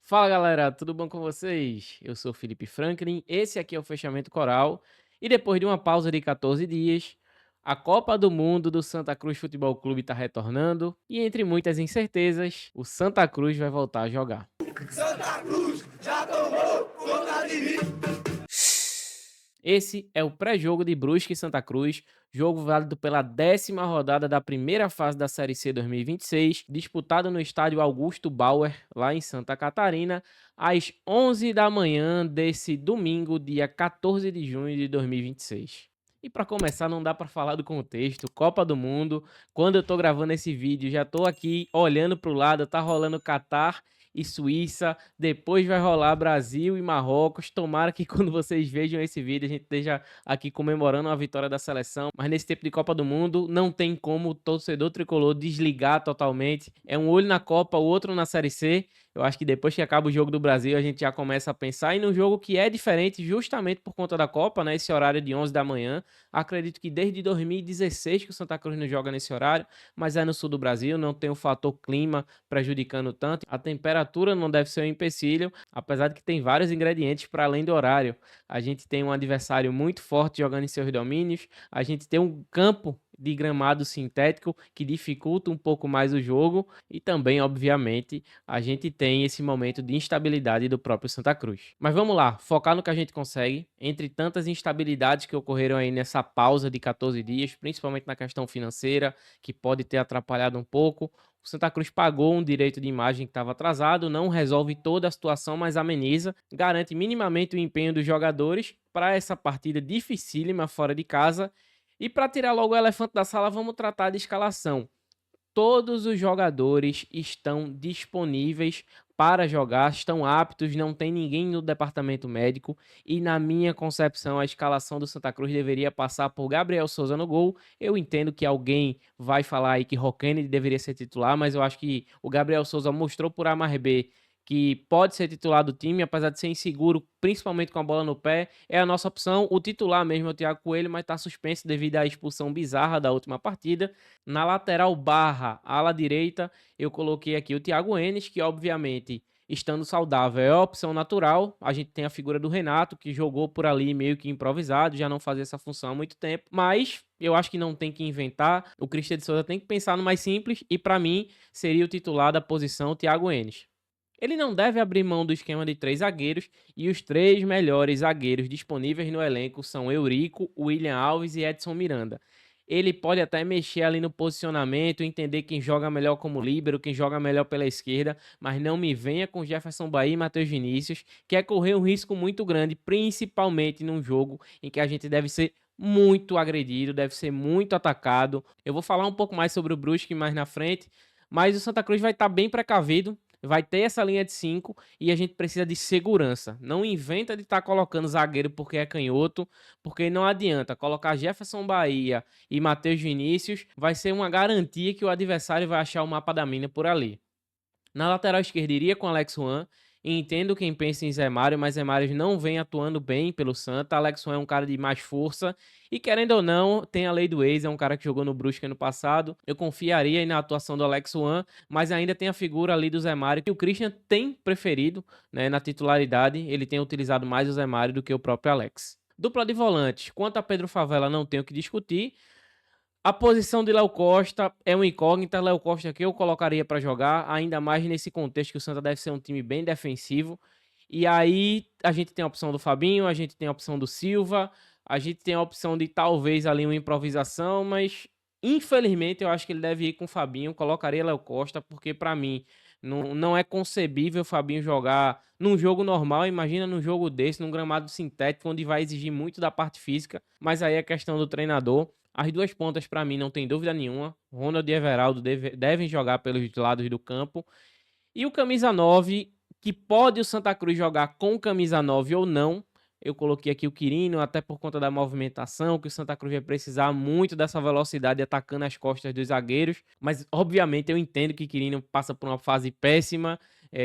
Fala galera, tudo bom com vocês? Eu sou Felipe Franklin, esse aqui é o Fechamento Coral e depois de uma pausa de 14 dias, a Copa do Mundo do Santa Cruz Futebol Clube está retornando e entre muitas incertezas, o Santa Cruz vai voltar a jogar. Santa Cruz já tomou conta de mim. Esse é o pré-jogo de Brusque e Santa Cruz, jogo válido pela 10ª rodada da primeira fase da Série C 2026, disputado no estádio Augusto Bauer, lá em Santa Catarina, às 11 da manhã desse domingo, dia 14 de junho de 2026. E para começar, não dá para falar do contexto, Copa do Mundo. Quando eu tô gravando esse vídeo, já tô aqui olhando pro lado, tá rolando Catar e Suíça, depois vai rolar Brasil e Marrocos. Tomara que quando vocês vejam esse vídeo a gente esteja aqui comemorando a vitória da seleção, mas nesse tempo de Copa do Mundo não tem como o torcedor tricolor desligar totalmente. É um olho na Copa, o outro na Série C. Eu acho que depois que acaba o jogo do Brasil, a gente já começa a pensar em um jogo que é diferente justamente por conta da Copa, né? Esse horário de 11 da manhã. Acredito que desde 2016 que o Santa Cruz não joga nesse horário, mas é no sul do Brasil, não tem o fator clima prejudicando tanto. A temperatura não deve ser um empecilho, apesar de que tem vários ingredientes para além do horário. A gente tem um adversário muito forte jogando em seus domínios, a gente tem um campo de gramado sintético que dificulta um pouco mais o jogo e também, obviamente, a gente tem esse momento de instabilidade do próprio Santa Cruz. Mas vamos lá, focar no que a gente consegue. Entre tantas instabilidades que ocorreram aí nessa pausa de 14 dias, principalmente na questão financeira, que pode ter atrapalhado um pouco, o Santa Cruz pagou um direito de imagem que estava atrasado, não resolve toda a situação, mas ameniza, garante minimamente o empenho dos jogadores para essa partida dificílima fora de casa. E para tirar logo o elefante da sala, vamos tratar de escalação. Todos os jogadores estão disponíveis para jogar, estão aptos, não tem ninguém no departamento médico e na minha concepção a escalação do Santa Cruz deveria passar por Gabriel Souza no gol. Eu entendo que alguém vai falar aí que Roquene deveria ser titular, mas eu acho que o Gabriel Souza mostrou por A mais B que pode ser titular do time, apesar de ser inseguro, principalmente com a bola no pé, é a nossa opção. O titular mesmo é o Thiago Coelho, mas está suspenso devido à expulsão bizarra da última partida. Na lateral barra, ala direita, eu coloquei aqui o Thiago Enes, que obviamente, estando saudável, é a opção natural. A gente tem a figura do Renato, que jogou por ali meio que improvisado, já não fazia essa função há muito tempo. Mas eu acho que não tem que inventar. O Christian de Souza tem que pensar no mais simples e para mim seria o titular da posição o Thiago Enes. Ele não deve abrir mão do esquema de 3 zagueiros e os 3 melhores zagueiros disponíveis no elenco são Eurico, William Alves e Edson Miranda. Ele pode até mexer ali no posicionamento, entender quem joga melhor como líbero, quem joga melhor pela esquerda, mas não me venha com Jefferson Bahia e Matheus Vinícius, que é correr um risco muito grande, principalmente num jogo em que a gente deve ser muito agredido, deve ser muito atacado. Eu vou falar um pouco mais sobre o Brusque mais na frente, mas o Santa Cruz vai estar bem precavido, vai ter essa linha de 5 e a gente precisa de segurança. Não inventa de estar colocando zagueiro porque é canhoto, porque não adianta. Colocar Jefferson Bahia e Matheus Vinícius vai ser uma garantia que o adversário vai achar o mapa da mina por ali. Na lateral esquerda iria com Alex Juan. Entendo quem pensa em Zé Mário, mas Zé Mário não vem atuando bem pelo Santa. Alex Juan é um cara de mais força. E querendo ou não, tem a lei do ex, é um cara que jogou no Brusque ano passado. Eu confiaria aí na atuação do Alex Juan, mas ainda tem a figura ali do Zé Mário, que o Christian tem preferido, né, na titularidade. Ele tem utilizado mais o Zé Mário do que o próprio Alex. Dupla de volantes. Quanto a Pedro Favela, não tenho o que discutir. A posição de Léo Costa é uma incógnita. Léo Costa que eu colocaria para jogar, ainda mais nesse contexto que o Santa deve ser um time bem defensivo. E aí a gente tem a opção do Fabinho, a gente tem a opção do Silva, a gente tem a opção de talvez ali uma improvisação, mas infelizmente eu acho que ele deve ir com o Fabinho. Colocaria Léo Costa, porque para mim não é concebível o Fabinho jogar num jogo normal. Imagina num jogo desse, num gramado sintético, onde vai exigir muito da parte física, mas aí é questão do treinador. As duas pontas, para mim, não tem dúvida nenhuma. Ronald e Everaldo devem jogar pelos lados do campo. E o camisa 9, que pode o Santa Cruz jogar com camisa 9 ou não. Eu coloquei aqui o Quirino, até por conta da movimentação, que o Santa Cruz vai precisar muito dessa velocidade atacando as costas dos zagueiros. Mas, obviamente, eu entendo que Quirino passa por uma fase péssima,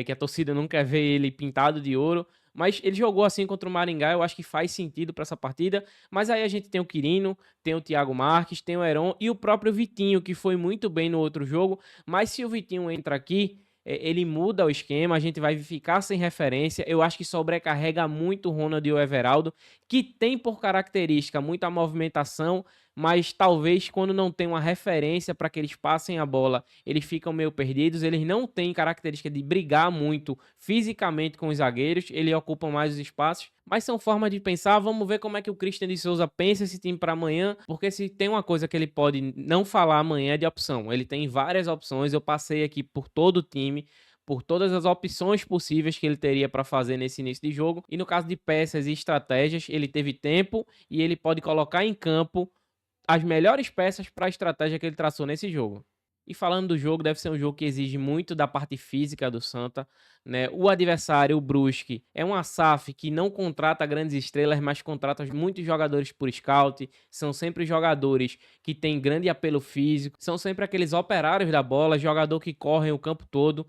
que a torcida não quer ver ele pintado de ouro. Mas ele jogou assim contra o Maringá, eu acho que faz sentido para essa partida. Mas aí a gente tem o Quirino, tem o Thiago Marques, tem o Heron e o próprio Vitinho, que foi muito bem no outro jogo. Mas se o Vitinho entra aqui, ele muda o esquema, a gente vai ficar sem referência. Eu acho que sobrecarrega muito o Ronald e o Everaldo, que tem por característica muita movimentação, mas talvez quando não tem uma referência para que eles passem a bola, eles ficam meio perdidos. Eles não têm característica de brigar muito fisicamente com os zagueiros, eles ocupam mais os espaços, mas são formas de pensar. Vamos ver como é que o Christian de Souza pensa esse time para amanhã, porque se tem uma coisa que ele pode não falar amanhã é de opção. Ele tem várias opções, eu passei aqui por todo o time, por todas as opções possíveis que ele teria para fazer nesse início de jogo. E no caso de peças e estratégias, ele teve tempo e ele pode colocar em campo as melhores peças para a estratégia que ele traçou nesse jogo. E falando do jogo, deve ser um jogo que exige muito da parte física do Santa, né? O adversário, o Brusque, é uma SAF que não contrata grandes estrelas, mas contrata muitos jogadores por scout. São sempre jogadores que têm grande apelo físico, são sempre aqueles operários da bola, jogador que correm o campo todo,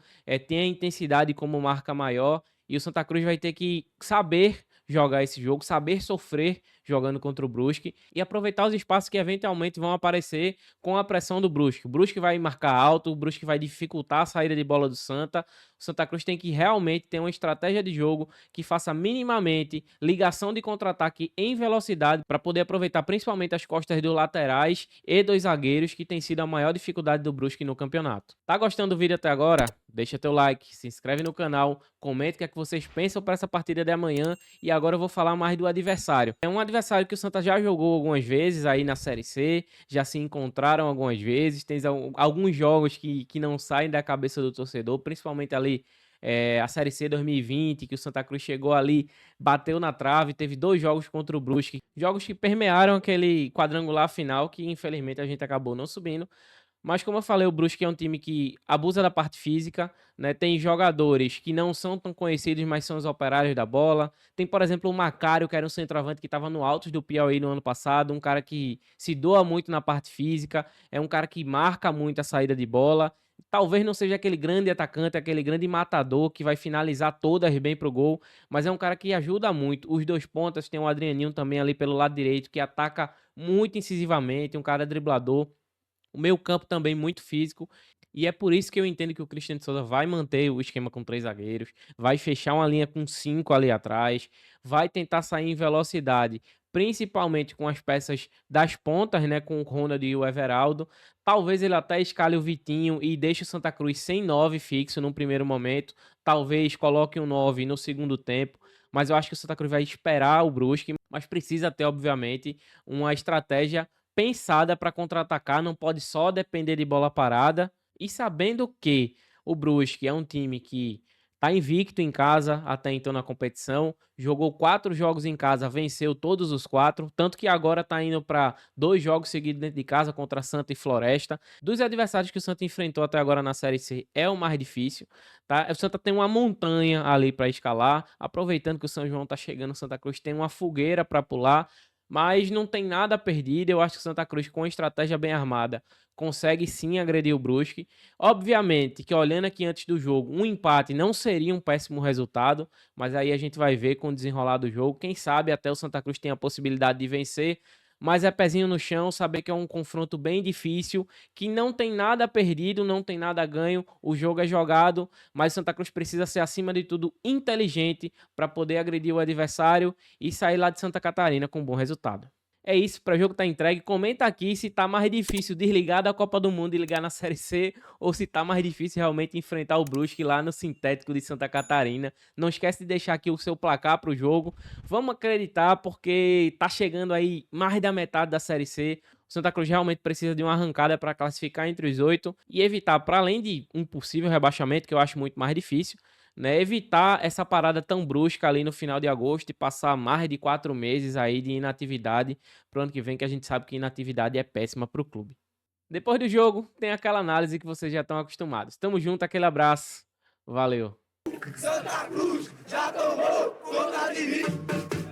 tem a intensidade como marca maior. E o Santa Cruz vai ter que saber jogar esse jogo, saber sofrer jogando contra o Brusque e aproveitar os espaços que eventualmente vão aparecer com a pressão do Brusque. O Brusque vai marcar alto, o Brusque vai dificultar a saída de bola do Santa. O Santa Cruz tem que realmente ter uma estratégia de jogo que faça minimamente ligação de contra-ataque em velocidade para poder aproveitar principalmente as costas dos laterais e dos zagueiros, que tem sido a maior dificuldade do Brusque no campeonato. Tá gostando do vídeo até agora? Deixa teu like, se inscreve no canal, comente o que é que vocês pensam para essa partida de amanhã. E agora eu vou falar mais do adversário. É um adversário que o Santa já jogou algumas vezes aí na Série C, já se encontraram algumas vezes, tem alguns jogos que não saem da cabeça do torcedor, principalmente ali a Série C 2020, que o Santa Cruz chegou ali, bateu na trave, teve 2 jogos contra o Brusque, jogos que permearam aquele quadrangular final que infelizmente a gente acabou não subindo. Mas como eu falei, o Brusque é um time que abusa da parte física, né? Tem jogadores que não são tão conhecidos, mas são os operários da bola. Tem, por exemplo, o Macário, que era um centroavante que estava no altos do Piauí no ano passado, um cara que se doa muito na parte física, é um cara que marca muito a saída de bola. Talvez não seja aquele grande atacante, aquele grande matador que vai finalizar todas bem pro gol, mas é um cara que ajuda muito. Os 2 pontas, tem o Adrianinho também ali pelo lado direito, que ataca muito incisivamente, um cara driblador. O meio-campo também muito físico. E é por isso que eu entendo que o Christian de Souza vai manter o esquema com 3 zagueiros, vai fechar uma linha com 5 ali atrás, vai tentar sair em velocidade, principalmente com as peças das pontas, né, com o Ronald e o Everaldo. Talvez ele até escale o Vitinho e deixe o Santa Cruz sem 9 fixo num primeiro momento. Talvez coloque um 9 no segundo tempo. Mas eu acho que o Santa Cruz vai esperar o Brusque, mas precisa ter, obviamente, uma estratégia pensada para contra-atacar, não pode só depender de bola parada. E sabendo que o Brusque é um time que está invicto em casa até então na competição, jogou 4 jogos em casa, venceu todos os 4, tanto que agora está indo para 2 jogos seguidos dentro de casa contra Santa e Floresta. Dos adversários que o Santa enfrentou até agora na Série C, é o mais difícil, tá? O Santa tem uma montanha ali para escalar, aproveitando que o São João está chegando, o Santa Cruz tem uma fogueira para pular. Mas não tem nada perdido. Eu acho que o Santa Cruz, com estratégia bem armada, consegue sim agredir o Brusque. Obviamente que, olhando aqui antes do jogo, um empate não seria um péssimo resultado, mas aí a gente vai ver com o desenrolar do jogo. Quem sabe até o Santa Cruz tem a possibilidade de vencer, mas é pezinho no chão, saber que é um confronto bem difícil, que não tem nada perdido, não tem nada ganho, o jogo é jogado, mas o Santa Cruz precisa ser, acima de tudo, inteligente para poder agredir o adversário e sair lá de Santa Catarina com um bom resultado. É isso, para o jogo tá entregue. Comenta aqui se tá mais difícil desligar da Copa do Mundo e ligar na Série C, ou se tá mais difícil realmente enfrentar o Brusque lá no sintético de Santa Catarina. Não esquece de deixar aqui o seu placar pro jogo. Vamos acreditar, porque tá chegando aí mais da metade da Série C. O Santa Cruz realmente precisa de uma arrancada para classificar entre os 8 e evitar, para além de um possível rebaixamento, que eu acho muito mais difícil, né, evitar essa parada tão brusca ali no final de agosto e passar mais de 4 meses aí de inatividade pro ano que vem, que a gente sabe que inatividade é péssima pro clube. Depois do jogo, tem aquela análise que vocês já estão acostumados. Tamo junto, aquele abraço. Valeu. Santa Cruz já tomou conta de mim.